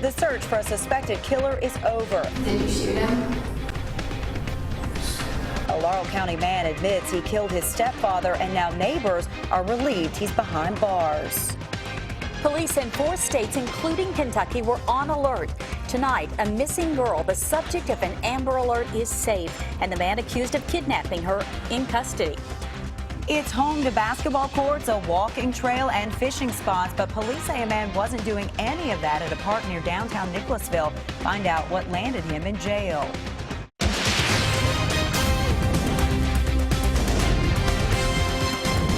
The search for a suspected killer is over. Did you shoot him? A Laurel County man admits he killed his stepfather, and now neighbors are relieved he's behind bars. Police in 4 states, including Kentucky, were on alert. Tonight, a missing girl, the subject of an Amber Alert, is safe, and the man accused of kidnapping her in custody. It's home to basketball courts, a walking trail, and fishing spots, but police say a man wasn't doing any of that at a park near downtown Nicholasville. Find out what landed him in jail.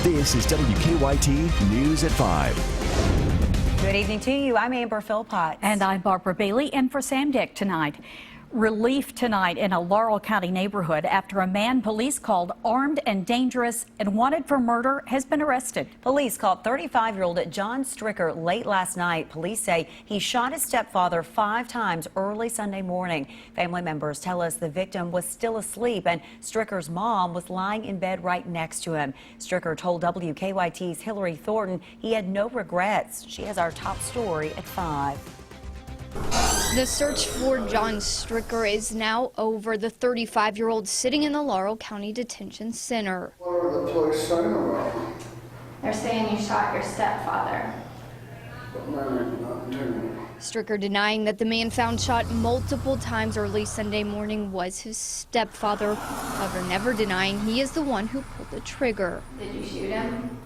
This is WKYT News at 5. Good evening to you. I'm Amber Philpott. And I'm Barbara Bailey, in for Sam Dick tonight. Relief tonight in a Laurel County neighborhood after a man police called armed and dangerous and wanted for murder has been arrested. Police called 35-year-old John Stricker late last night. Police say he shot his stepfather 5 times early Sunday morning. Family members tell us the victim was still asleep and Stricker's mom was lying in bed right next to him. Stricker told WKYT's Hillary Thornton he had no regrets. She has our top story at 5. The search for John Stricker is now over. The 35-year-old sitting in the Laurel County Detention Center. What are the police saying about him? They're saying you shot your stepfather. But man ain't nothing to me. Stricker denying that the man found shot multiple times early Sunday morning was his stepfather, however never denying he is the one who pulled the trigger. Did you shoot him?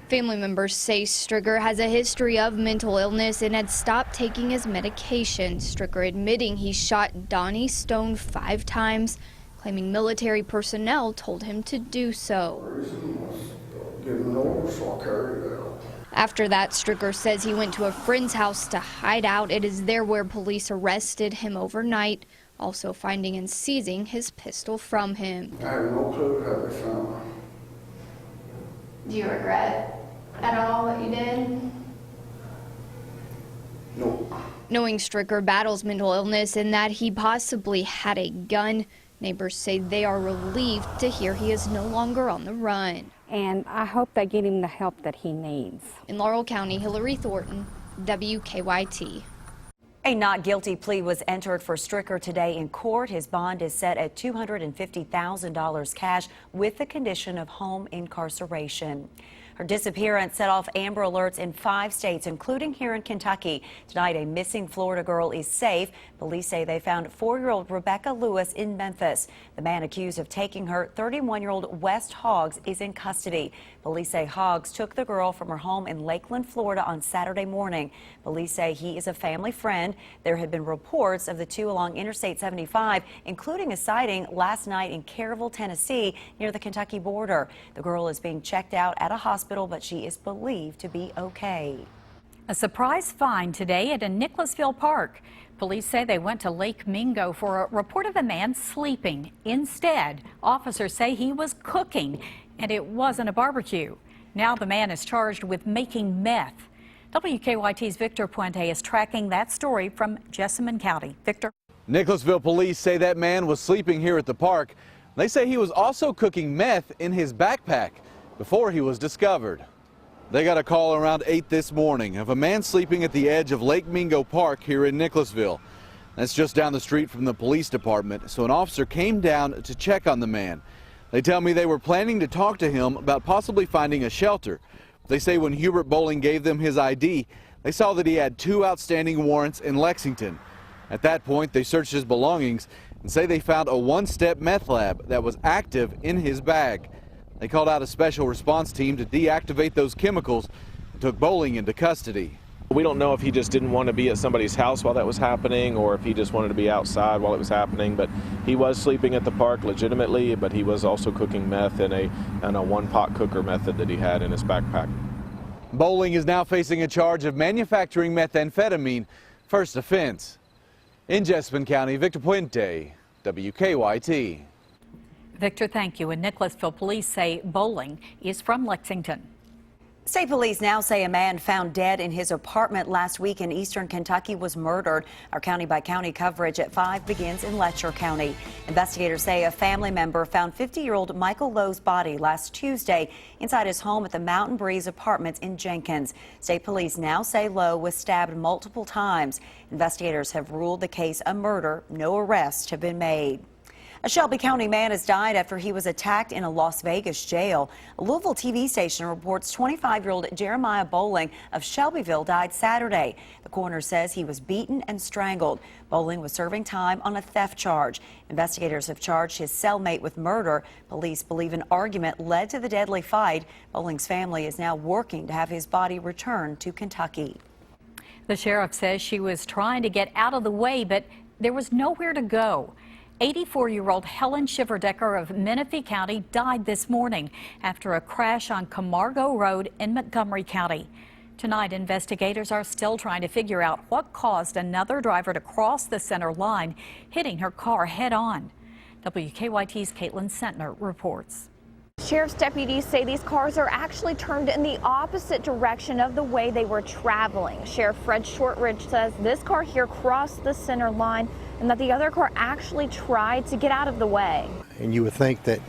Family members say Stricker has a history of mental illness and had stopped taking his medication. Stricker admitting he shot Donnie Stone 5 times, claiming military personnel told him to do so. The reason was getting older, so I carried it out. After that, Stricker says he went to a friend's house to hide out. It is there where police arrested him overnight, also finding and seizing his pistol from him. I have no clue how they found him. Do you regret at all what you did? Nope. Knowing Stricker battles mental illness and that he possibly had a gun, neighbors say they are relieved to hear he is no longer on the run. And I hope they get him the help that he needs. In Laurel County, Hillary Thornton, WKYT. A not guilty plea was entered for Stricker today in court. His bond is set at $250,000 cash with the condition of home incarceration. Her disappearance set off Amber Alerts in 5 states, including here in Kentucky. Tonight, a missing Florida girl is safe. Police say they found 4-year-old Rebecca Lewis in Memphis. The man accused of taking her, 31-year-old West Hoggs, is in custody. Police say Hoggs took the girl from her home in Lakeland, Florida on Saturday morning. Police say he is a family friend. There had been reports of the two along Interstate 75, including a sighting last night in Caryville, Tennessee, near the Kentucky border. The girl is being checked out at a hospital, but she is believed to be okay. A surprise find today at a Nicholasville park. Police say they went to Lake Mingo for a report of a man sleeping. Instead, officers say he was cooking, and it wasn't a barbecue. Now the man is charged with making meth. WKYT's Victor Puente is tracking that story from Jessamine County. Victor. Nicholasville police say that man was sleeping here at the park. They say he was also cooking meth in his backpack before he was discovered. They got a call around 8 this morning of a man sleeping at the edge of Lake Mingo Park here in Nicholasville. That's just down the street from the police department, so an officer came down to check on the man. They tell me they were planning to talk to him about possibly finding a shelter. They say when Hubert Bowling gave them his ID, they saw that he had 2 outstanding warrants in Lexington. At that point, they searched his belongings and say they found a 1-step meth lab that was active in his bag. They called out a special response team to deactivate those chemicals and took Bowling into custody. We don't know if he just didn't want to be at somebody's house while that was happening or if he just wanted to be outside while it was happening, but he was sleeping at the park legitimately, but he was also cooking meth in a 1-pot cooker method that he had in his backpack. Bowling is now facing a charge of manufacturing methamphetamine, first offense. In Jessamine County, Victor Puente, WKYT. Victor, thank you. And Nicholasville police say Bowling is from Lexington. State police now say a man found dead in his apartment last week in eastern Kentucky was murdered. Our county-by-county coverage at 5 begins in Letcher County. Investigators say a family member found 50-year-old Michael Lowe's body last Tuesday inside his home at the Mountain Breeze Apartments in Jenkins. State police now say Lowe was stabbed multiple times. Investigators have ruled the case a murder. No arrests have been made. A Shelby County man has died after he was attacked in a Las Vegas jail. A Louisville TV station reports 25-year-old Jeremiah Bowling of Shelbyville died Saturday. The coroner says he was beaten and strangled. Bowling was serving time on a theft charge. Investigators have charged his cellmate with murder. Police believe an argument led to the deadly fight. Bowling's family is now working to have his body returned to Kentucky. The sheriff says she was trying to get out of the way, but there was nowhere to go. 84-year-old Helen Shiverdecker of Menifee County died this morning after a crash on Camargo Road in Montgomery County. Tonight, investigators are still trying to figure out what caused another driver to cross the center line, hitting her car head-on. WKYT's Caitlin Sentner reports. Sheriff's deputies say these cars are actually turned in the opposite direction of the way they were traveling. Sheriff Fred Shortridge says this car here crossed the center line and that the other car actually tried to get out of the way. And you would think that,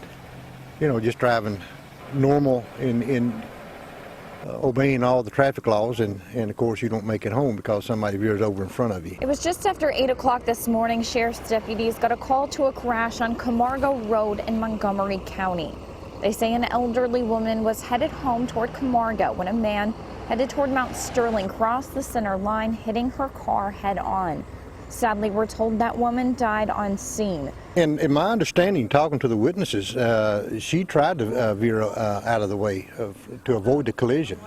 just driving normal in obeying all the traffic laws, and of course you don't make it home because somebody veers over in front of you. It was just after 8 o'clock this morning, sheriff's deputies got a call to a crash on Camargo Road in Montgomery County. They say an elderly woman was headed home toward Camargo when a man headed toward Mount Sterling crossed the center line, hitting her car head on. Sadly, we're told that woman died on scene. And in my understanding, talking to the witnesses, she tried to veer out of the way to avoid the collision.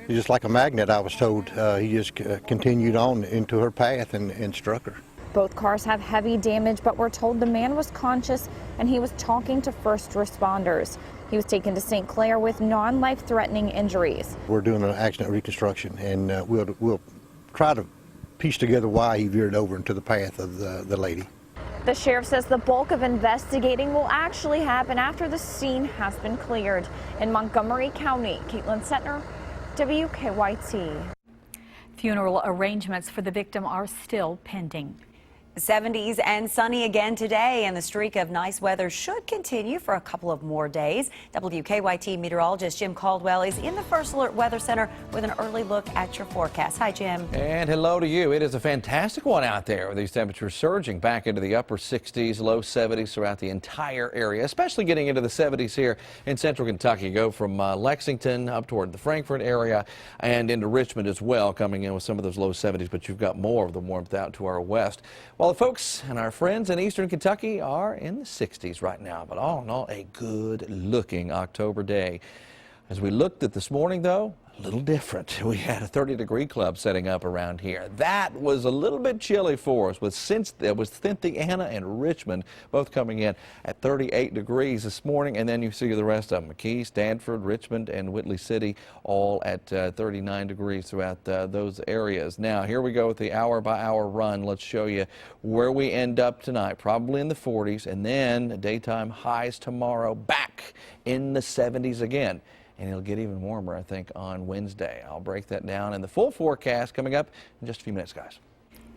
Just like a magnet, I was told, he just continued on into her path and struck her. Both cars have heavy damage, but we're told the man was conscious and he was talking to first responders. He was taken to St. Clair with non-life-threatening injuries. We're doing an accident reconstruction, and we'll try to piece together why he veered over into the path of the lady. The sheriff says the bulk of investigating will actually happen after the scene has been cleared. In Montgomery County, Caitlin Sentner, WKYT. Funeral arrangements for the victim are still pending. 70s and sunny again today, and the streak of nice weather should continue for a couple of more days. WKYT meteorologist Jim Caldwell is in the First Alert Weather Center with an early look at your forecast. Hi, Jim. And hello to you. It is a fantastic one out there with these temperatures surging back into the upper 60s, low 70s throughout the entire area, especially getting into the 70s here in central Kentucky. Go from Lexington up toward the Frankfort area and into Richmond as well, coming in with some of those low 70s, but you've got more of the warmth out to our west. While the folks and our friends in eastern Kentucky are in the 60s right now, but all in all, a good-looking October day. As we looked at this morning, though, a little different. We had a 30-degree club setting up around here. That was a little bit chilly for us, with Cynthiana and Richmond both coming in at 38 degrees this morning, and then you see the rest of them. McKee, Stanford, Richmond, and Whitley City all at 39 degrees throughout those areas. Now, here we go with the hour-by-hour run. Let's show you where we end up tonight, probably in the 40s, and then daytime highs tomorrow back in the 70s again. And it'll get even warmer, I think, on Wednesday. I'll break that down in the full forecast coming up in just a few minutes, guys.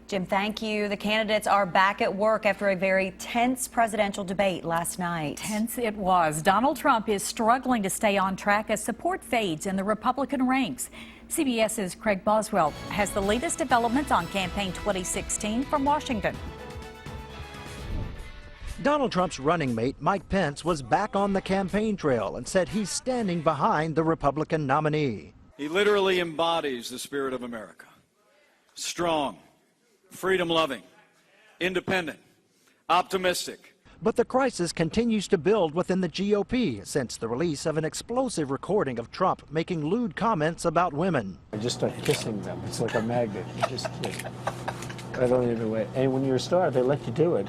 Jim, thank you. The candidates are back at work after a very tense presidential debate last night. Tense it was. Donald Trump is struggling to stay on track as support fades in the Republican ranks. CBS's Craig Boswell has the latest developments on campaign 2016 from Washington. Donald Trump's running mate, Mike Pence, was back on the campaign trail and said he's standing behind the Republican nominee. He literally embodies the spirit of America. Strong, freedom-loving, independent, optimistic. But the crisis continues to build within the GOP since the release of an explosive recording of Trump making lewd comments about women. I just start kissing them. It's like a magnet. I don't even wait. And when you're a star, they let you do it.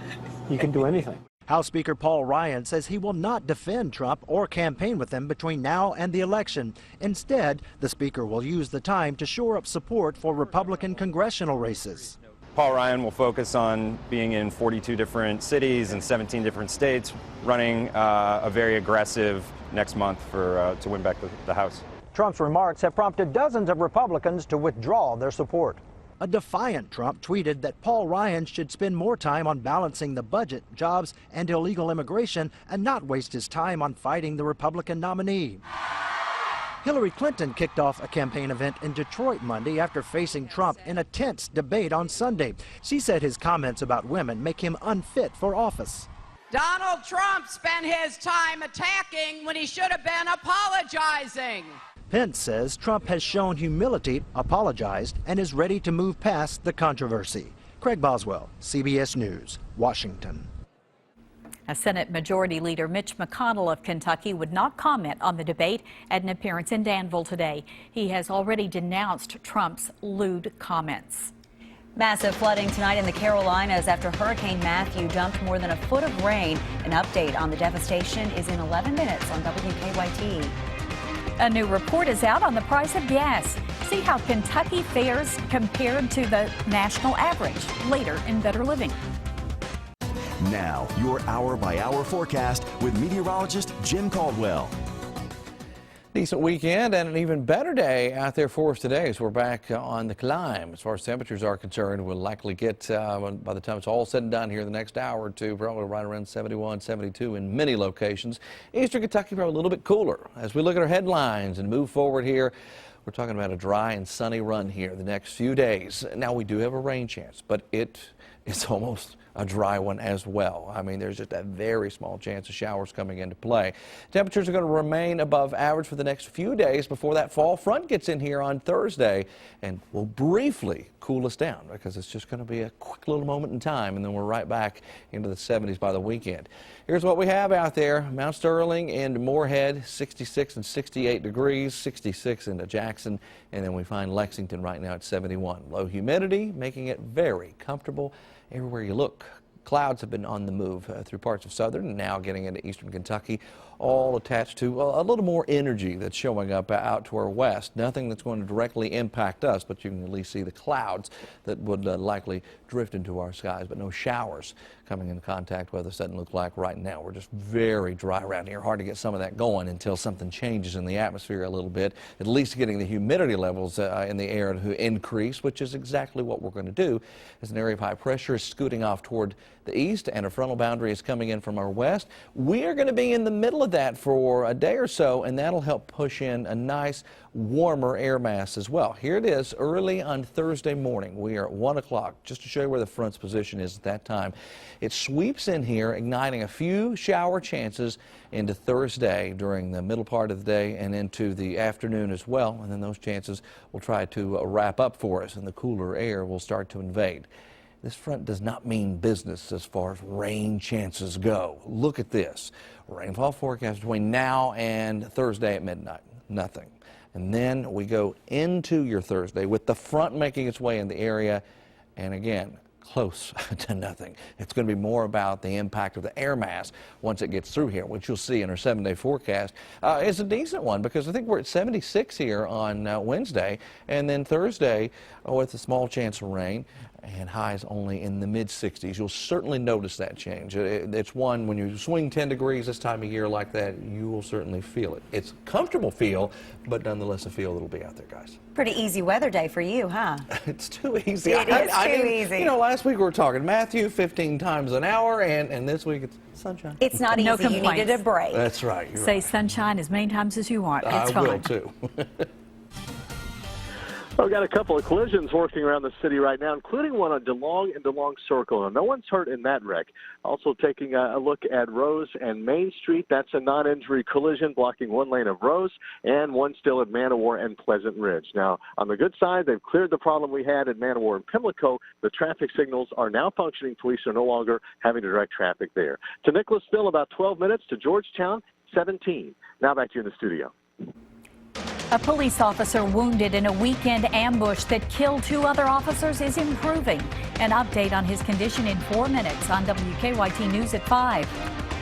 You can do anything. House Speaker Paul Ryan says he will not defend Trump or campaign with him between now and the election. Instead, the speaker will use the time to shore up support for Republican congressional races. Paul Ryan will focus on being in 42 different cities and 17 different states, running a very aggressive next month to win back the House. Trump's remarks have prompted dozens of Republicans to withdraw their support. A defiant Trump tweeted that Paul Ryan should spend more time on balancing the budget, jobs, and illegal immigration and not waste his time on fighting the Republican nominee. Hillary Clinton kicked off a campaign event in Detroit Monday after facing Trump in a tense debate on Sunday. She said his comments about women make him unfit for office. Donald Trump spent his time attacking when he should have been apologizing. Pence says Trump has shown humility, apologized, and is ready to move past the controversy. Craig Boswell, CBS News, Washington. A Senate Majority Leader Mitch McConnell of Kentucky would not comment on the debate at an appearance in Danville today. He has already denounced Trump's lewd comments. Massive flooding tonight in the Carolinas after Hurricane Matthew dumped more than a foot of rain. An update on the devastation is in 11 minutes on WKYT. A new report is out on the price of gas. See how Kentucky fares compared to the national average later in Better Living. Now, your hour-by-hour forecast with meteorologist Jim Caldwell. Decent weekend and an even better day out there for us today as we're back on the climb. As far as temperatures are concerned, we'll likely get, by the time it's all said and done here in the next hour or two, probably right around 71, 72 in many locations. Eastern Kentucky probably a little bit cooler. As we look at our headlines and move forward here, we're talking about a dry and sunny run here the next few days. Now, we do have a rain chance, but it's almost a dry one as well. I mean, there's just a very small chance of showers coming into play. Temperatures are going to remain above average for the next few days before that fall front gets in here on Thursday and will briefly cool us down because it's just going to be a quick little moment in time, and then we're right back into the 70s by the weekend. Here's what we have out there. Mount Sterling and Moorhead, 66 and 68 degrees, 66 into Jackson, and then we find Lexington right now at 71. Low humidity, making it very comfortable everywhere you look. Clouds have been on the move through parts of southern and now getting into eastern Kentucky, all attached to a little more energy that's showing up out to our west. Nothing that's going to directly impact us, but you can at least see the clouds that would likely drift into our skies, but no showers coming in contact with us. Doesn't look like right now. We're just very dry around here. Hard to get some of that going until something changes in the atmosphere a little bit, at least getting the humidity levels in the air to increase, which is exactly what we're going to do as an area of high pressure is scooting off toward the east and a frontal boundary is coming in from our west. We are going to be in the middle of that for a day or so, and that'll help push in a nice warmer air mass as well. Here it is early on Thursday morning. We are at 1 o'clock, just to show you where the front's position is at that time. It sweeps in here, igniting a few shower chances into Thursday during the middle part of the day and into the afternoon as well, and then those chances will try to wrap up for us, and the cooler air will start to invade. This front does not mean business as far as rain chances go. Look at this. Rainfall forecast between now and Thursday at midnight. Nothing. And then we go into your Thursday with the front making its way in the area, and again, close to nothing. It's going to be more about the impact of the air mass once it gets through here, which you'll see in our 7-day forecast. It's a decent one because I think we're at 76 here on Wednesday, and then Thursday with a small chance of rain and highs only in the mid-60s. You'll certainly notice that change. It's one, when you swing 10 degrees this time of year like that, you will certainly feel it. It's a comfortable feel, but nonetheless a feel that'll be out there, guys. Pretty easy weather day for you, huh? It's too easy. It is too easy. You know, last week we were talking Matthew 15 times an hour, and this week it's sunshine. It's not No easy. You complaints. needed a break. That's right. You're Say right. sunshine as many times as you want. It's I fine. will too. Well, we've got a couple of collisions working around the city right now, including one on DeLong and DeLong Circle. Now, no one's hurt in that wreck. Also taking a look at Rose and Main Street. That's a non-injury collision blocking one lane of Rose and one still at Manowar and Pleasant Ridge. Now, on the good side, they've cleared the problem we had at Manowar and Pimlico. The traffic signals are now functioning. Police are no longer having to direct traffic there. To Nicholasville, about 12 minutes. To Georgetown, 17. Now back to you in the studio. A police officer wounded in a weekend ambush that killed 2 other officers is improving. An update on his condition in 4 minutes on WKYT News at 5.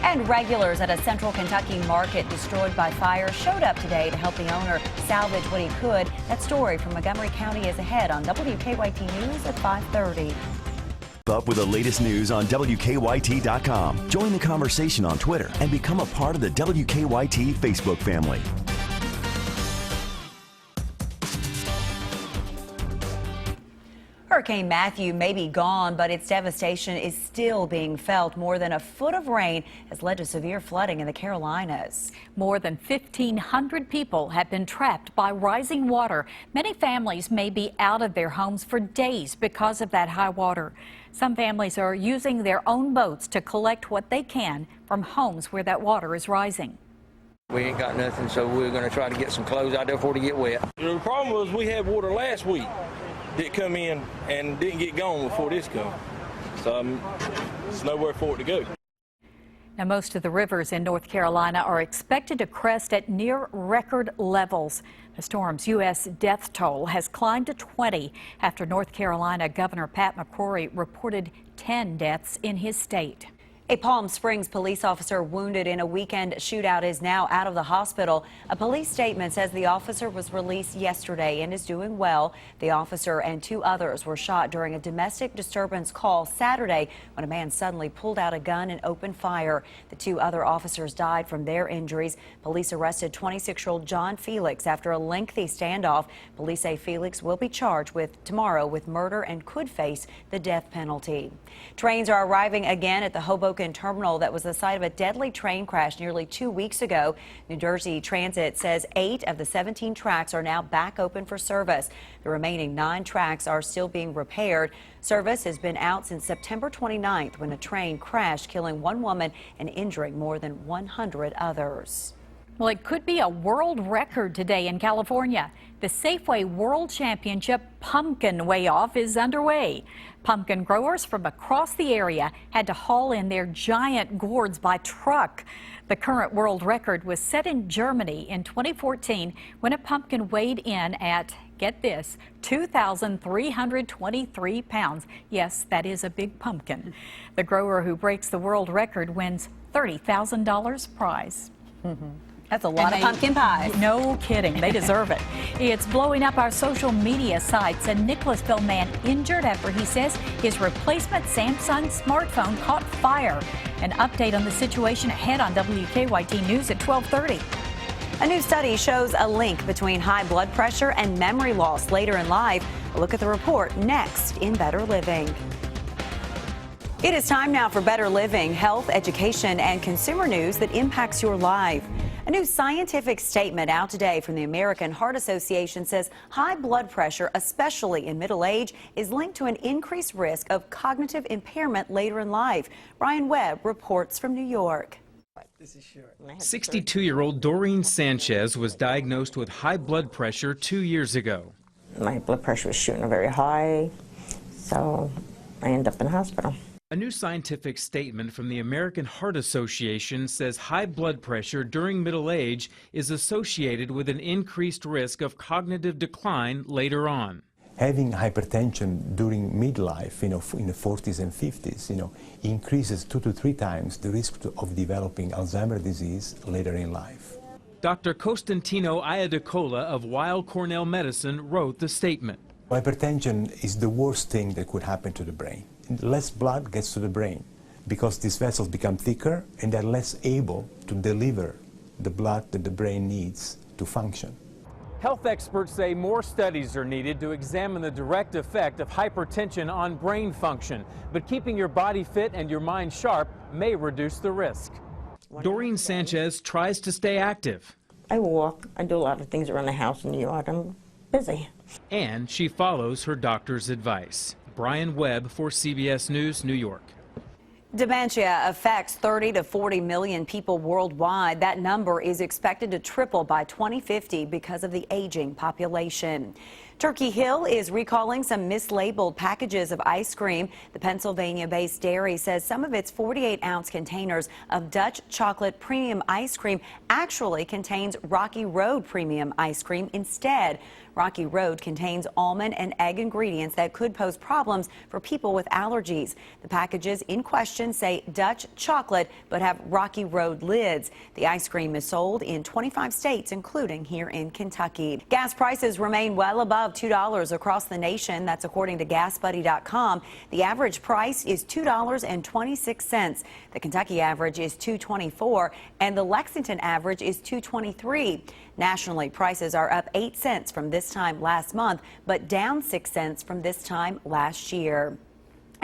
And regulars at a central Kentucky market destroyed by fire showed up today to help the owner salvage what he could. That story from Montgomery County is ahead on WKYT News at 5:30. Up with the latest news on WKYT.com. Join the conversation on Twitter and become a part of the WKYT Facebook family. Hurricane Matthew may be gone, but its devastation is still being felt. More than a foot of rain has led to severe flooding in the Carolinas. More than 1,500 people have been trapped by rising water. Many families may be out of their homes for days because of that high water. Some families are using their own boats to collect what they can from homes where that water is rising. We ain't got nothing, so we're going to try to get some clothes out there before they get wet. The problem was we had water last week that come in and didn't get gone before this come. So there's nowhere for it to go. Now, most of the rivers in North Carolina are expected to crest at near record levels. The storm's U.S. death toll has climbed to 20 after North Carolina Governor Pat McCrory reported 10 deaths in his state. A Palm Springs police officer wounded in a weekend shootout is now out of the hospital. A police statement says the officer was released yesterday and is doing well. The officer and 2 others were shot during a domestic disturbance call Saturday when a man suddenly pulled out a gun and opened fire. The 2 other officers died from their injuries. Police arrested 26-year-old John Felix after a lengthy standoff. Police say Felix will be charged tomorrow with murder and could face the death penalty. Trains are arriving again at the Hoboken terminal that was the site of a deadly train crash nearly 2 weeks ago. New Jersey Transit says 8 of the 17 tracks are now back open for service. The remaining 9 tracks are still being repaired. Service has been out since September 29th when a train crashed, killing 1 woman and injuring more than 100 others. Well, it could be a world record today in California. The Safeway World Championship Pumpkin Weigh-Off is underway. Pumpkin growers from across the area had to haul in their giant gourds by truck. The current world record was set in Germany in 2014 when a pumpkin weighed in at, get this, 2,323 pounds. Yes, that is a big pumpkin. The grower who breaks the world record wins $30,000 prize. That's a lot of pumpkin pies. No kidding. They deserve it. It's blowing up our social media sites. A Nicholasville man injured after he says his replacement Samsung smartphone caught fire. An update on the situation ahead on WKYT News at 12:30. A new study shows a link between high blood pressure and memory loss later in life. A look at the report next in Better Living. It is time now for Better Living, health, education, and consumer news that impacts your life. A new scientific statement out today from the American Heart Association says high blood pressure, especially in middle age, is linked to an increased risk of cognitive impairment later in life. Brian Webb reports from New York. 62-year-old Doreen Sanchez was diagnosed with high blood pressure 2 years ago. My blood pressure was shooting very high, so I ended up in the hospital. A new scientific statement from the American Heart Association says high blood pressure during middle age is associated with an increased risk of cognitive decline later on. Having hypertension during midlife, in the 40s and 50s, increases 2 to 3 times the risk of developing Alzheimer's disease later in life. Dr. Costantino Iadacola of Weill Cornell Medicine wrote the statement. Hypertension is the worst thing that could happen to the brain. Less blood gets to the brain because these vessels become thicker and they're less able to deliver the blood that the brain needs to function. Health experts say more studies are needed to examine the direct effect of hypertension on brain function, but keeping your body fit and your mind sharp may reduce the risk. Doreen Sanchez tries to stay active. I walk, I do a lot of things around the house and the yard. I'm busy. And she follows her doctor's advice. Brian Webb for CBS News, New York. Dementia affects 30 to 40 million people worldwide. That number is expected to triple by 2050 because of the aging population. Turkey Hill is recalling some mislabeled packages of ice cream. The Pennsylvania-based dairy says some of its 48-ounce containers of Dutch chocolate premium ice cream actually contains Rocky Road premium ice cream instead. Rocky Road contains almond and egg ingredients that could pose problems for people with allergies. The packages in question say Dutch chocolate but have Rocky Road lids. The ice cream is sold in 25 states, including here in Kentucky. Gas prices remain well above above $2 across the nation. That's according to GasBuddy.com. The average price is $2.26. The Kentucky average is $2.24, and the Lexington average is $2.23. Nationally, prices are up 8 cents from this time last month, but down 6 cents from this time last year.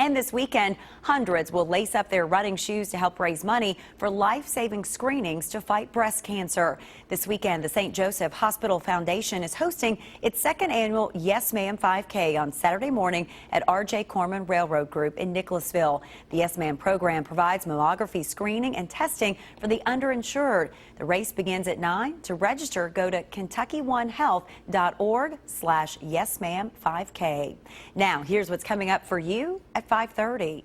And this weekend, hundreds will lace up their running shoes to help raise money for life-saving screenings to fight breast cancer. This weekend, the St. Joseph Hospital Foundation is hosting its second annual Yes Ma'am 5K on Saturday morning at R.J. Corman Railroad Group in Nicholasville. The Yes Ma'am program provides mammography screening and testing for the underinsured. The race begins at 9. To register, go to KentuckyOneHealth.org/YesMa'am5K. Now, here's what's coming up for you at 5:30.